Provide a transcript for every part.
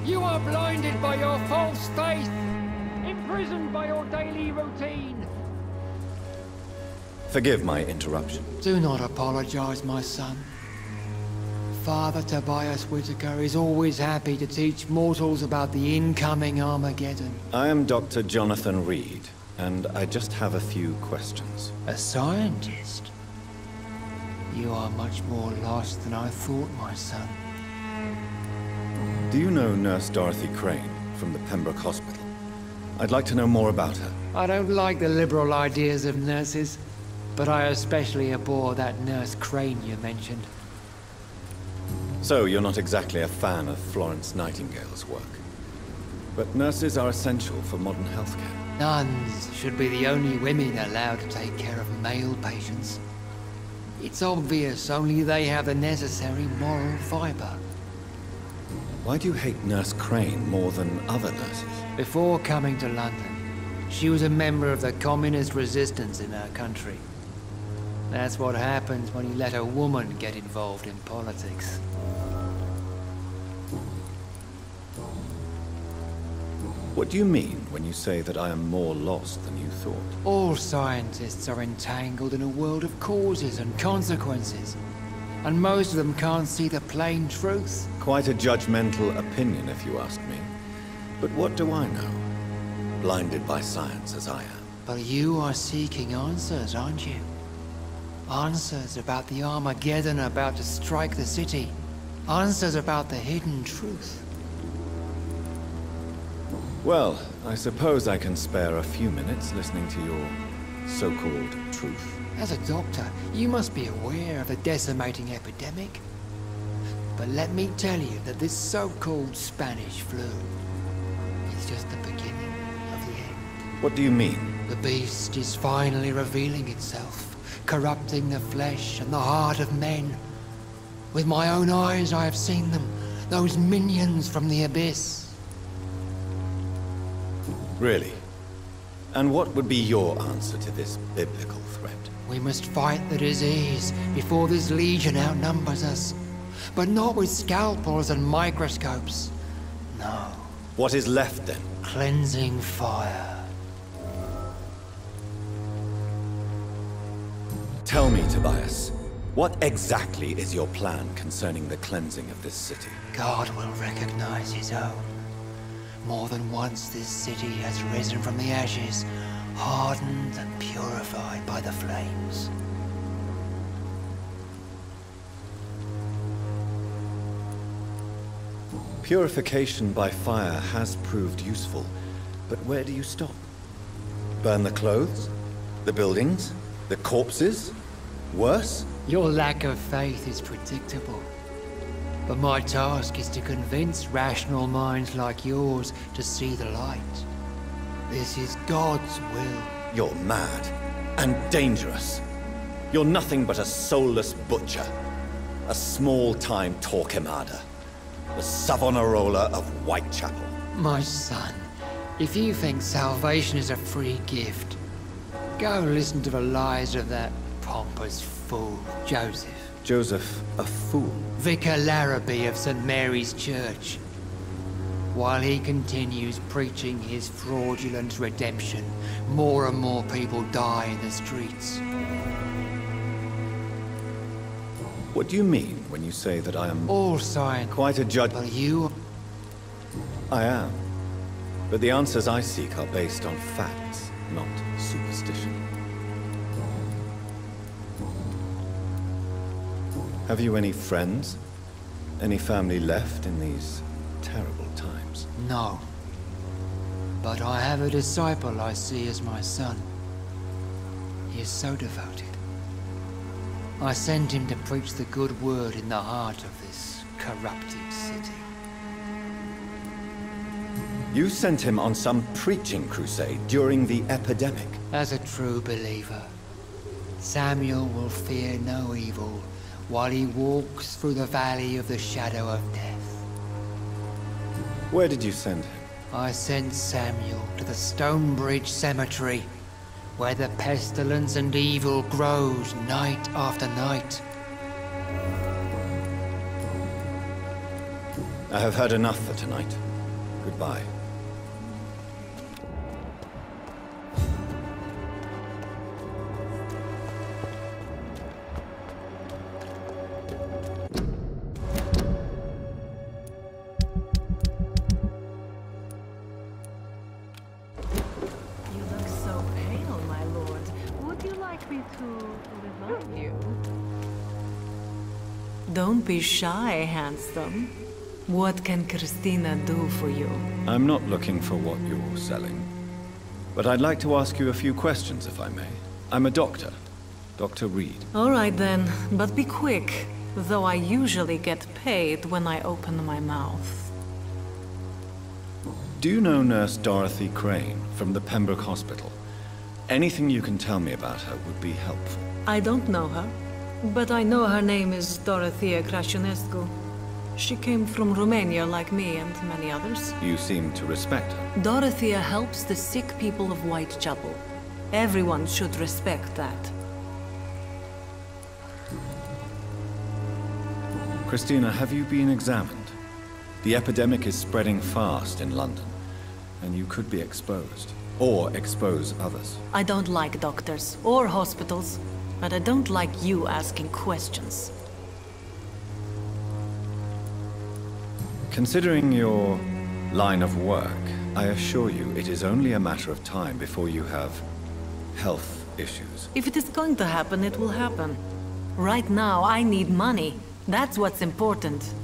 You are blinded by your false faith, imprisoned by your daily routine. Forgive my interruption. Do not apologize, my son. Father Tobias Whitaker is always happy to teach mortals about the incoming Armageddon. I am Dr. Jonathan Reed, and I just have a few questions. A scientist? You are much more lost than I thought, my son. Do you know Nurse Dorothy Crane from the Pembroke Hospital? I'd like to know more about her. I don't like the liberal ideas of nurses, but I especially abhor that Nurse Crane you mentioned. So, you're not exactly a fan of Florence Nightingale's work. But nurses are essential for modern healthcare. Nuns should be the only women allowed to take care of male patients. It's obvious only they have the necessary moral fiber. Why do you hate Nurse Crane more than other nurses? Before coming to London, she was a member of the communist resistance in her country. That's what happens when you let a woman get involved in politics. What do you mean when you say that I am more lost than you thought? All scientists are entangled in a world of causes and consequences, and most of them can't see the plain truth. Quite a judgmental opinion, if you ask me. But what do I know? Blinded by science as I am. But you are seeking answers, aren't you? Answers about the Armageddon about to strike the city. Answers about the hidden truth. Well, I suppose I can spare a few minutes listening to your so-called truth. As a doctor, you must be aware of the decimating epidemic. But let me tell you that this so-called Spanish flu is just the beginning of the end. What do you mean? The beast is finally revealing itself, corrupting the flesh and the heart of men. With my own eyes I have seen them, those minions from the abyss. Really? And what would be your answer to this biblical threat? We must fight the disease before this legion outnumbers us. But not with scalpels and microscopes. No. What is left then? Cleansing fire. Tell me, Tobias, what exactly is your plan concerning the cleansing of this city? God will recognize his own. More than once this city has risen from the ashes, hardened and purified by the flames. Purification by fire has proved useful, but where do you stop? Burn the clothes? The buildings? The corpses? Worse? Your lack of faith is predictable. But my task is to convince rational minds like yours to see the light. This is God's will. You're mad and dangerous. You're nothing but a soulless butcher. A small-time Torquemada. The Savonarola of Whitechapel. My son, if you think salvation is a free gift, go listen to the lies of that pompous fool, Joseph. Joseph, a fool? Vicar Larrabee of St. Mary's Church. While he continues preaching his fraudulent redemption, more and more people die in the streets. What do you mean when you say that I am... All science. Quite a judge... But you... I am. But the answers I seek are based on facts, not superstition. Have you any friends? Any family left in these terrible times? No. But I have a disciple I see as my son. He is so devoted. I sent him to preach the good word in the heart of this corrupted city. You sent him on some preaching crusade during the epidemic? As a true believer, Samuel will fear no evil while he walks through the valley of the shadow of death. Where did you send him? I sent Samuel to the Stonebridge Cemetery, where the pestilence and evil grows night after night. I have heard enough for tonight. Goodbye. You look so pale, my lord. Would you like me to revive you? Don't be shy, handsome. What can Christina do for you? I'm not looking for what you're selling. But I'd like to ask you a few questions, if I may. I'm a doctor. Dr. Reed. All right then, but be quick. Though I usually get paid when I open my mouth. Do you know Nurse Dorothy Crane from the Pembroke Hospital? Anything you can tell me about her would be helpful. I don't know her, but I know her name is Dorothea Crăciunescu. She came from Romania like me and many others. You seem to respect her. Dorothea helps the sick people of Whitechapel. Everyone should respect that. Christina, have you been examined? The epidemic is spreading fast in London, and you could be exposed. Or expose others. I don't like doctors or hospitals, but I don't like you asking questions. Considering your line of work, I assure you it is only a matter of time before you have health issues. If it is going to happen, it will happen. Right now, I need money. That's what's important.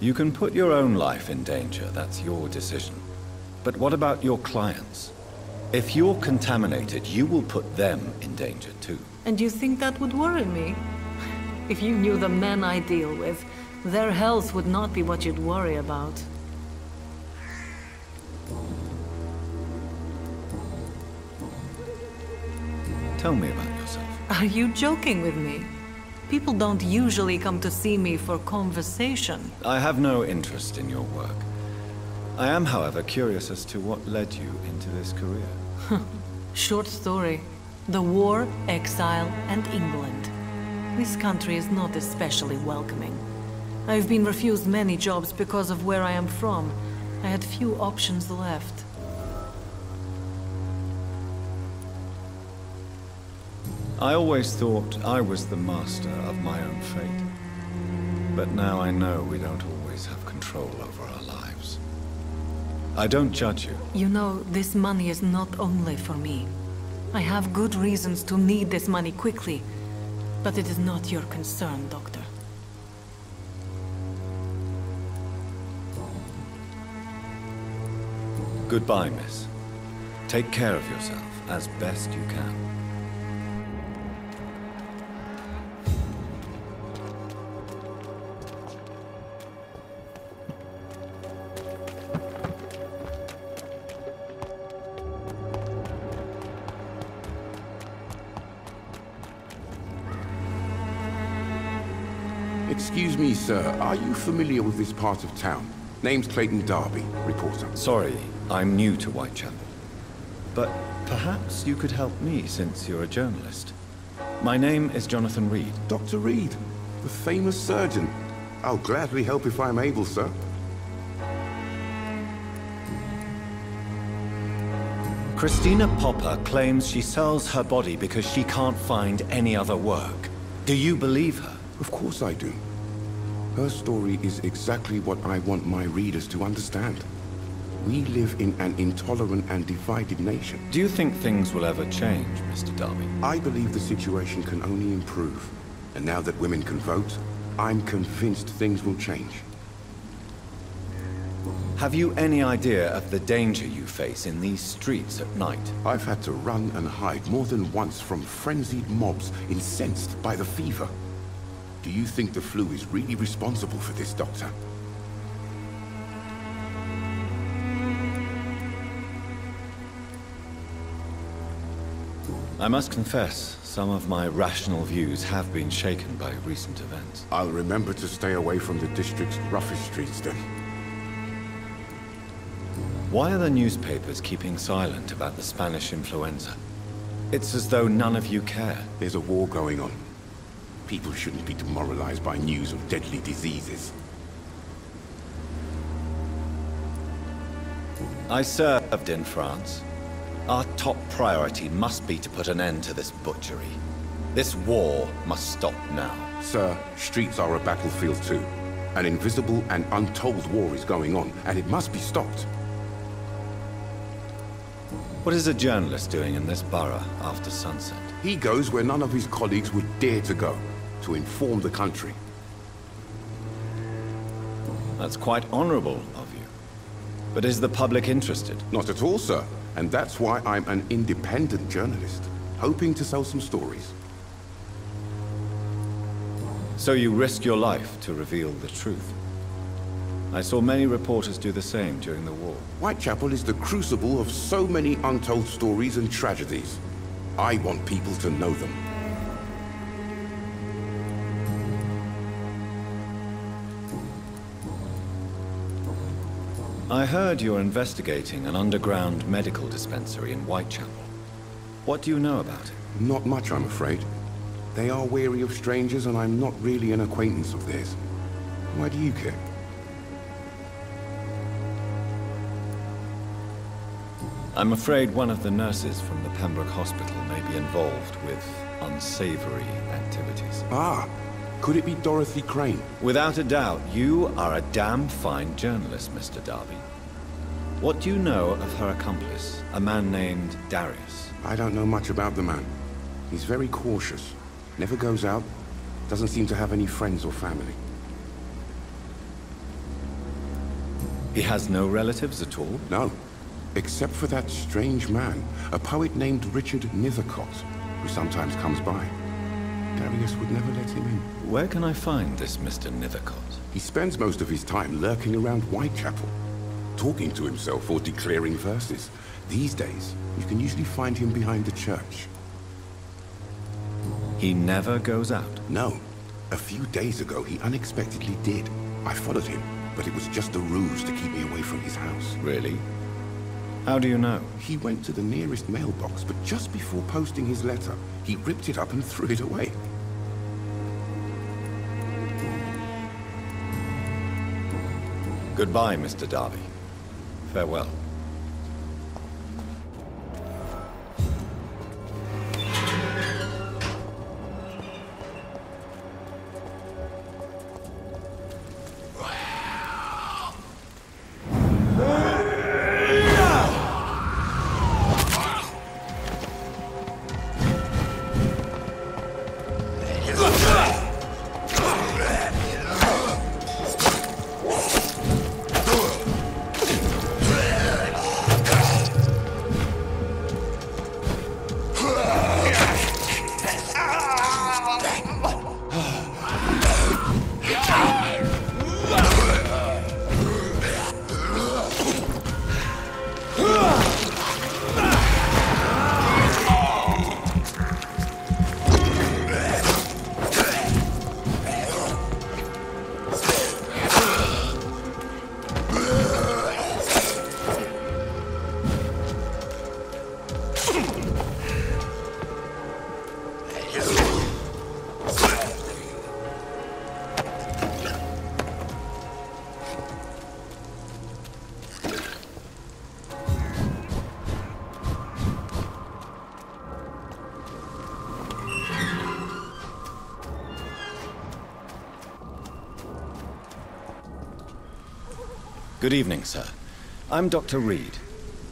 You can put your own life in danger, that's your decision. But what about your clients? If you're contaminated, you will put them in danger too. And you think that would worry me? If you knew the men I deal with, their health would not be what you'd worry about. Tell me about yourself. Are you joking with me? People don't usually come to see me for conversation. I have no interest in your work. I am, however, curious as to what led you into this career. Short story. The war, exile, and England. This country is not especially welcoming. I've been refused many jobs because of where I am from. I had few options left. I always thought I was the master of my own fate. But now I know we don't always have control over our lives. I don't judge you. You know, this money is not only for me. I have good reasons to need this money quickly, but it is not your concern, Doctor. Goodbye, miss. Take care of yourself as best you can. Excuse me, sir. Are you familiar with this part of town? Name's Clayton Darby, reporter. Sorry, I'm new to Whitechapel. But perhaps you could help me since you're a journalist. My name is Jonathan Reed. Dr. Reed, the famous surgeon. I'll gladly help if I'm able, sir. Christina Popper claims she sells her body because she can't find any other work. Do you believe her? Of course I do. Her story is exactly what I want my readers to understand. We live in an intolerant and divided nation. Do you think things will ever change, Mr. Darby? I believe the situation can only improve. And now that women can vote, I'm convinced things will change. Have you any idea of the danger you face in these streets at night? I've had to run and hide more than once from frenzied mobs incensed by the fever. Do you think the flu is really responsible for this, Doctor? I must confess, some of my rational views have been shaken by recent events. I'll remember to stay away from the district's roughest streets then. Why are the newspapers keeping silent about the Spanish influenza? It's as though none of you care. There's a war going on. People shouldn't be demoralized by news of deadly diseases. I served in France. Our top priority must be to put an end to this butchery. This war must stop now. Sir, streets are a battlefield too. An invisible and untold war is going on, and it must be stopped. What is a journalist doing in this borough after sunset? He goes where none of his colleagues would dare to go, to inform the country. That's quite honorable of you. But is the public interested? Not at all, sir. And that's why I'm an independent journalist, hoping to sell some stories. So you risk your life to reveal the truth. I saw many reporters do the same during the war. Whitechapel is the crucible of so many untold stories and tragedies. I want people to know them. I heard you're investigating an underground medical dispensary in Whitechapel. What do you know about it? Not much, I'm afraid. They are wary of strangers, and I'm not really an acquaintance of theirs. Why do you care? I'm afraid one of the nurses from the Pembroke Hospital may be involved with unsavory activities. Ah, could it be Dorothy Crane? Without a doubt, you are a damn fine journalist, Mr. Darby. What do you know of her accomplice, a man named Darius? I don't know much about the man. He's very cautious. Never goes out. Doesn't seem to have any friends or family. He has no relatives at all? No. Except for that strange man, a poet named Richard Nithercott, who sometimes comes by. Darius would never let him in. Where can I find this Mr. Nithercott? He spends most of his time lurking around Whitechapel, talking to himself or declaring verses. These days, you can usually find him behind the church. He never goes out? No. A few days ago, he unexpectedly did. I followed him, but it was just a ruse to keep me away from his house. Really? How do you know? He went to the nearest mailbox, but just before posting his letter, he ripped it up and threw it away. Goodbye, Mr. Darby. Farewell. Good evening, sir. I'm Dr. Reed.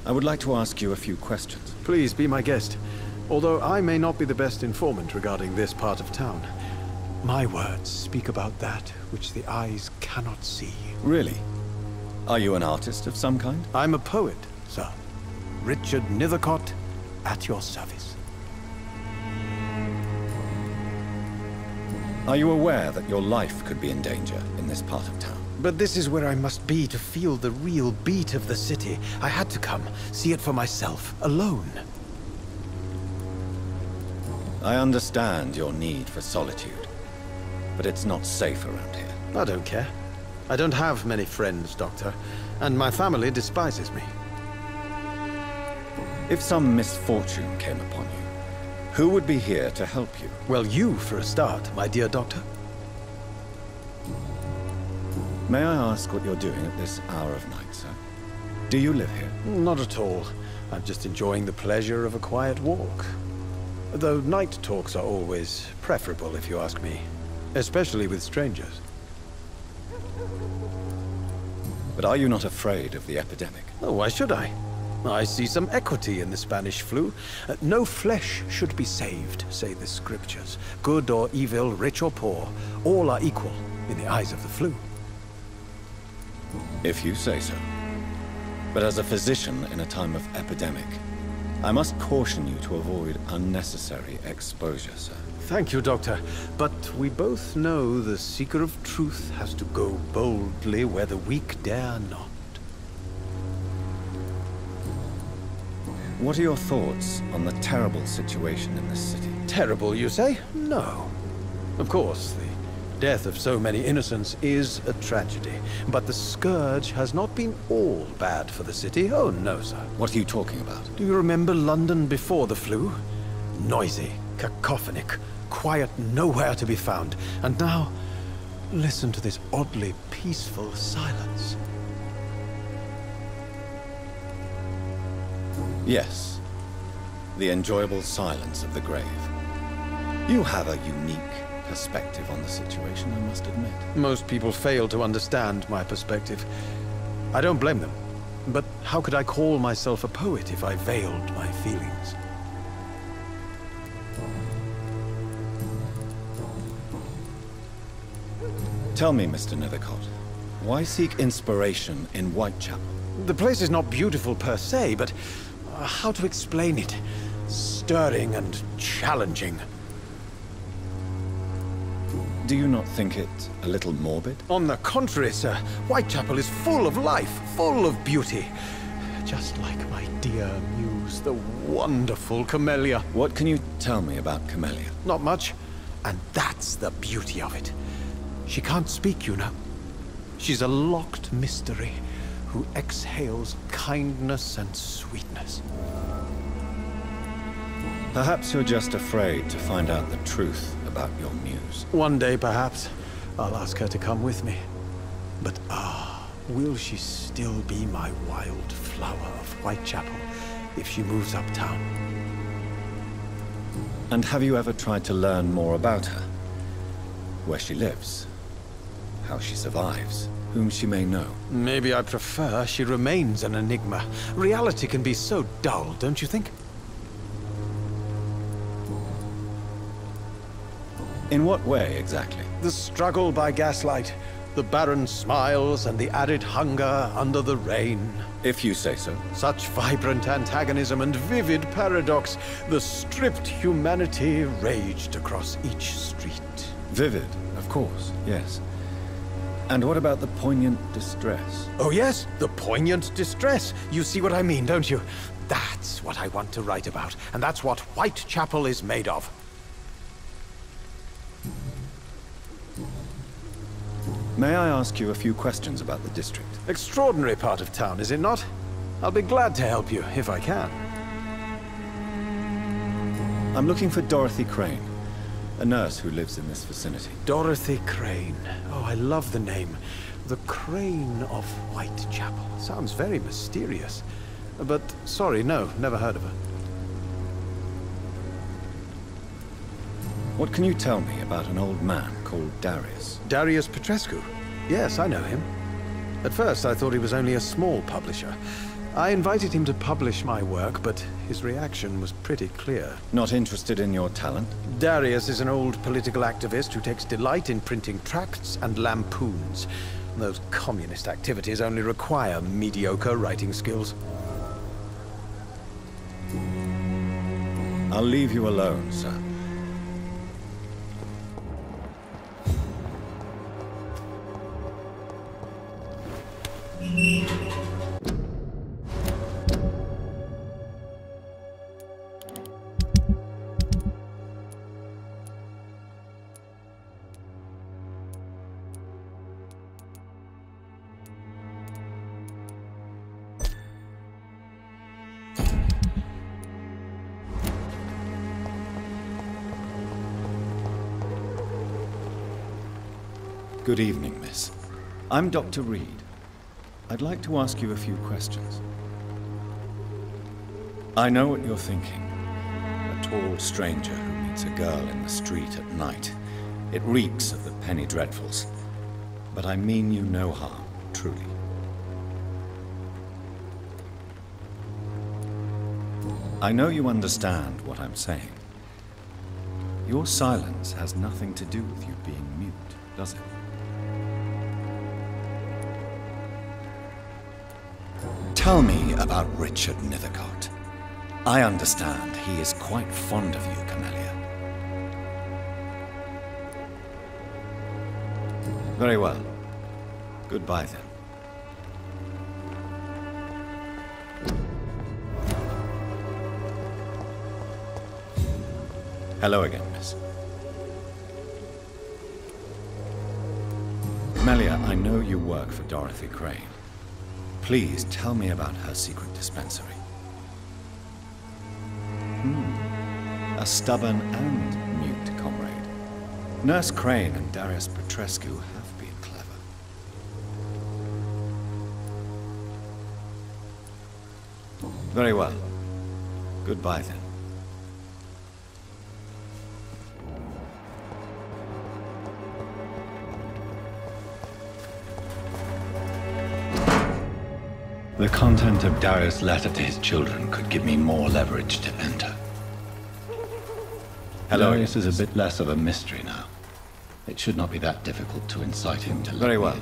I would like to ask you a few questions. Please be my guest. Although I may not be the best informant regarding this part of town, my words speak about that which the eyes cannot see. Really? Are you an artist of some kind? I'm a poet, sir. Richard Nithercott, at your service. Are you aware that your life could be in danger in this part of town? But this is where I must be to feel the real beat of the city. I had to come, see it for myself, alone. I understand your need for solitude, but it's not safe around here. I don't care. I don't have many friends, Doctor, and my family despises me. If some misfortune came upon you, who would be here to help you? Well, you for a start, my dear Doctor. May I ask what you're doing at this hour of night, sir? Do you live here? Not at all. I'm just enjoying the pleasure of a quiet walk. Though night talks are always preferable, if you ask me. Especially with strangers. But are you not afraid of the epidemic? Oh, why should I? I see some equity in the Spanish flu. No flesh should be saved, say the scriptures. Good or evil, rich or poor, all are equal in the eyes of the flu. If you say so. But as a physician in a time of epidemic, I must caution you to avoid unnecessary exposure, sir. Thank you, Doctor. But we both know the seeker of truth has to go boldly where the weak dare not. What are your thoughts on the terrible situation in this city? Terrible, you say? No. Of course, the death of so many innocents is a tragedy. But the scourge has not been all bad for the city. Oh, no, sir. What are you talking about? Do you remember London before the flu? Noisy, cacophonic, quiet nowhere to be found. And now, listen to this oddly peaceful silence. Yes. The enjoyable silence of the grave. You have a unique perspective on the situation, I must admit. Most people fail to understand my perspective. I don't blame them. But how could I call myself a poet if I veiled my feelings? Tell me, Mr. Nethercott, why seek inspiration in Whitechapel? The place is not beautiful per se, but how to explain it? Stirring and challenging. Do you not think it a little morbid? On the contrary, sir. Whitechapel is full of life, full of beauty. Just like my dear muse, the wonderful Camellia. What can you tell me about Camellia? Not much. And that's the beauty of it. She can't speak, you know. She's a locked mystery who exhales kindness and sweetness. Perhaps you're just afraid to find out the truth about your muse. One day, perhaps, I'll ask her to come with me. But will she still be my wild flower of Whitechapel if she moves uptown? And have you ever tried to learn more about her? Where she lives? How she survives? Whom she may know? Maybe I prefer she remains an enigma. Reality can be so dull, don't you think? In what way, exactly? The struggle by gaslight, the barren smiles and the added hunger under the rain. If you say so. Such vibrant antagonism and vivid paradox. The stripped humanity raged across each street. Vivid, of course, yes. And what about the poignant distress? Oh yes, the poignant distress. You see what I mean, don't you? That's what I want to write about, and that's what Whitechapel is made of. May I ask you a few questions about the district? Extraordinary part of town, is it not? I'll be glad to help you, if I can. I'm looking for Dorothy Crane, a nurse who lives in this vicinity. Dorothy Crane. Oh, I love the name. The Crane of Whitechapel. Sounds very mysterious. But, sorry, no, never heard of her. What can you tell me about an old man called Darius? Darius Petrescu? Yes, I know him. At first, I thought he was only a small publisher. I invited him to publish my work, but his reaction was pretty clear. Not interested in your talent? Darius is an old political activist who takes delight in printing tracts and lampoons. Those communist activities only require mediocre writing skills. I'll leave you alone, sir. Good evening, miss. I'm Dr. Reed. I'd like to ask you a few questions. I know what you're thinking. A tall stranger who meets a girl in the street at night. It reeks of the penny dreadfuls. But I mean you no harm, truly. I know you understand what I'm saying. Your silence has nothing to do with you being mute, does it? Tell me about Richard Nithercott. I understand he is quite fond of you, Camellia. Very well. Goodbye, then. Hello again, miss. Camellia, I know you work for Dorothy Crane. Please tell me about her secret dispensary. A stubborn and mute comrade. Nurse Crane and Darius Petrescu have been clever. Very well. Goodbye, then. The content of Darius' letter to his children could give me more leverage to enter. Hello. Darius is a bit less of a mystery now. It should not be that difficult to incite him to let me in. Very well.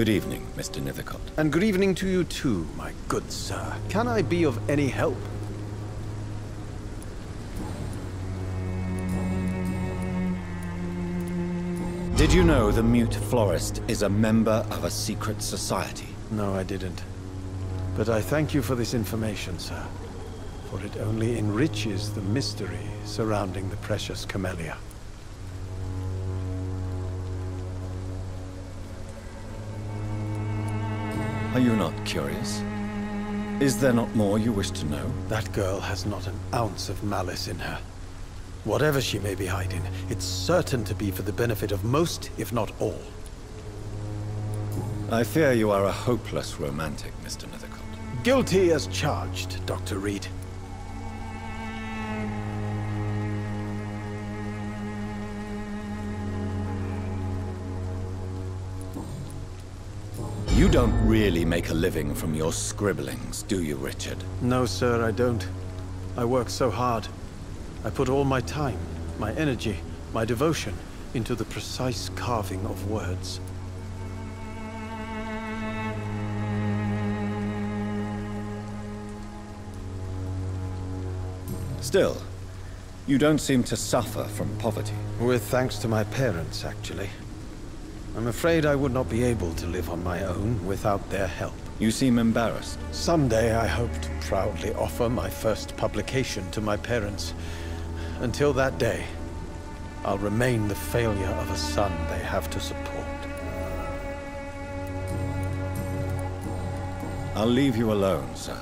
Good evening, Mr. Nithercott. And good evening to you too, my good sir. Can I be of any help? Did you know the Mute Florist is a member of a secret society? No, I didn't. But I thank you for this information, sir. For it only enriches the mystery surrounding the precious Camellia. Are you not curious? Is there not more you wish to know? That girl has not an ounce of malice in her. Whatever she may be hiding, it's certain to be for the benefit of most, if not all. I fear you are a hopeless romantic, Mr. Nithercott. Guilty as charged, Dr. Reed. You don't really make a living from your scribblings, do you, Richard? No, sir, I don't. I work so hard. I put all my time, my energy, my devotion into the precise carving of words. Still, you don't seem to suffer from poverty. With thanks to my parents, actually. I'm afraid I would not be able to live on my own without their help. You seem embarrassed. Someday I hope to proudly offer my first publication to my parents. Until that day, I'll remain the failure of a son they have to support. I'll leave you alone, sir.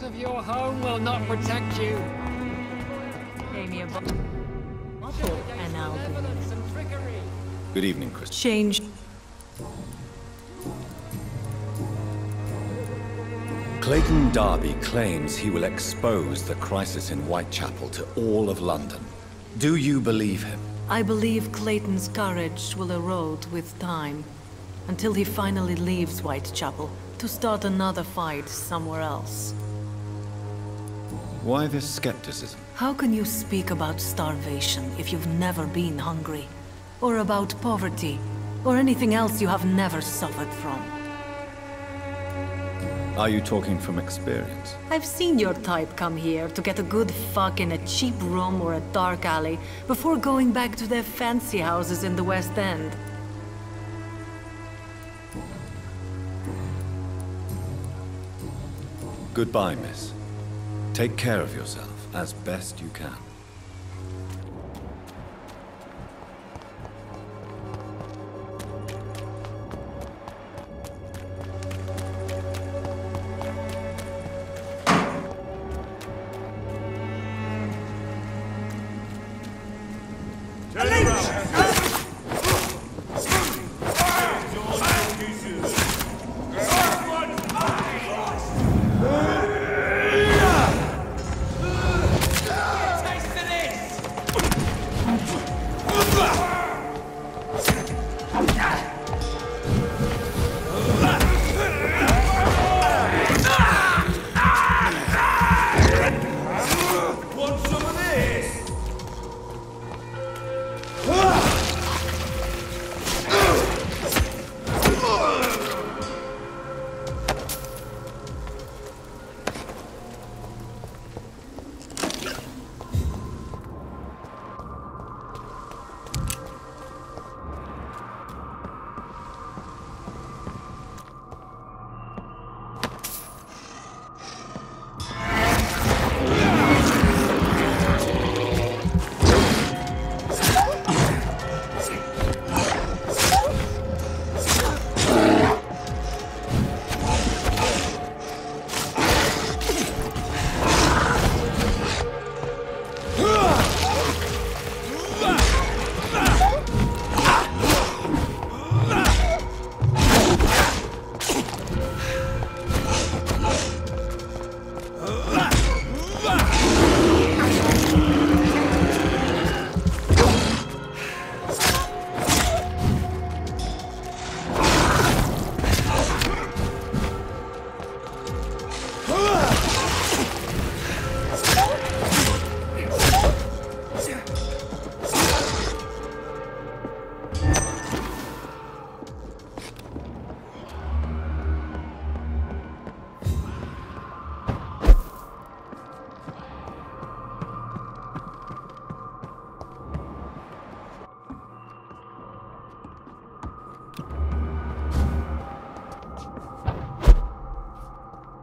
Of your home will not protect you. Amiable. And I'll Good evening, Christian. change. Clayton Darby claims he will expose the crisis in Whitechapel to all of London. Do you believe him? I believe Clayton's courage will erode with time, until he finally leaves Whitechapel to start another fight somewhere else. Why this skepticism? How can you speak about starvation if you've never been hungry? Or about poverty? Or anything else you have never suffered from? Are you talking from experience? I've seen your type come here to get a good fuck in a cheap room or a dark alley before going back to their fancy houses in the West End. Goodbye, miss. Take care of yourself as best you can.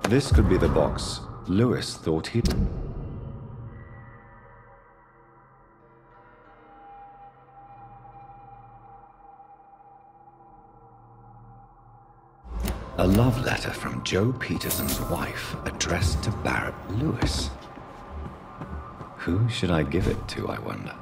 This could be the box Lewis thought he'd... A love letter from Joe Peterson's wife, addressed to Barrett Lewis. Who should I give it to, I wonder?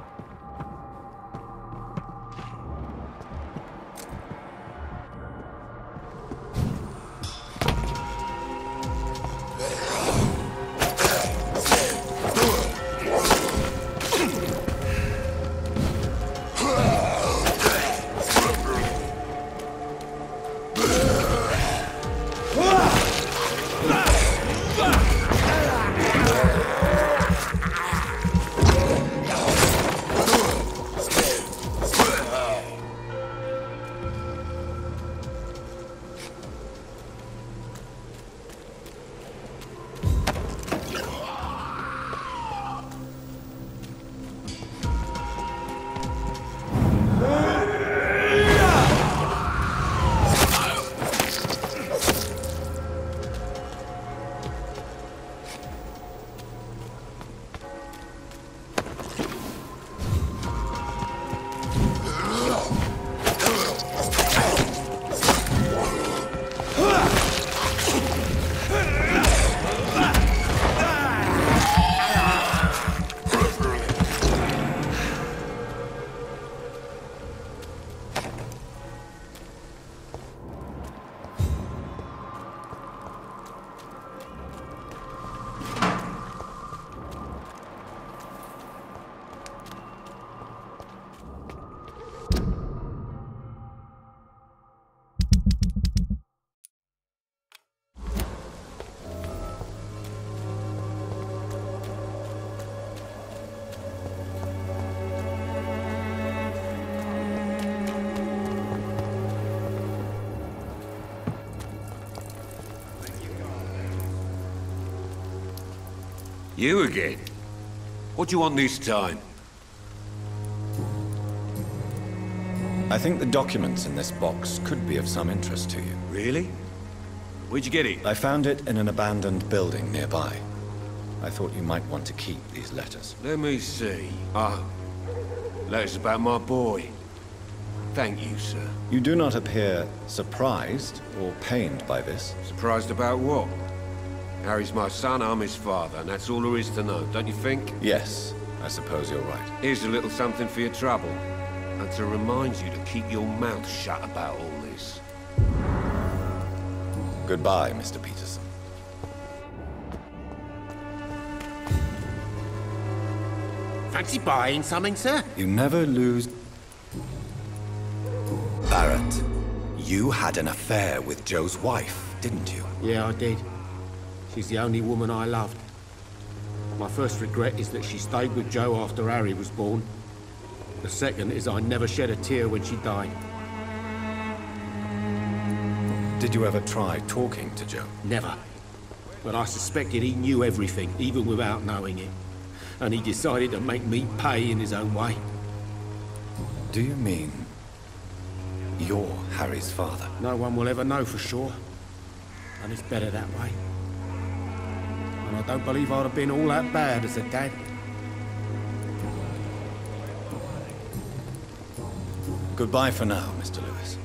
You again? What do you want this time? I think the documents in this box could be of some interest to you. Really? Where'd you get it? I found it in an abandoned building nearby. I thought you might want to keep these letters. Let me see. Ah, letters about my boy. Thank you, sir. You do not appear surprised or pained by this. Surprised about what? Harry's my son, I'm his father, and that's all there is to know, don't you think? Yes, I suppose you're right. Here's a little something for your trouble. And to remind you to keep your mouth shut about all this. Goodbye, Mr. Peterson. Fancy buying something, sir? You never lose... Barrett, you had an affair with Joe's wife, didn't you? Yeah, I did. She's the only woman I loved. My first regret is that she stayed with Joe after Harry was born. The second is I never shed a tear when she died. Did you ever try talking to Joe? Never. But I suspected he knew everything, even without knowing it. And he decided to make me pay in his own way. Do you mean... you're Harry's father? No one will ever know for sure. And it's better that way. And I don't believe I'd have been all that bad as a dad. Goodbye for now, Mr. Lewis.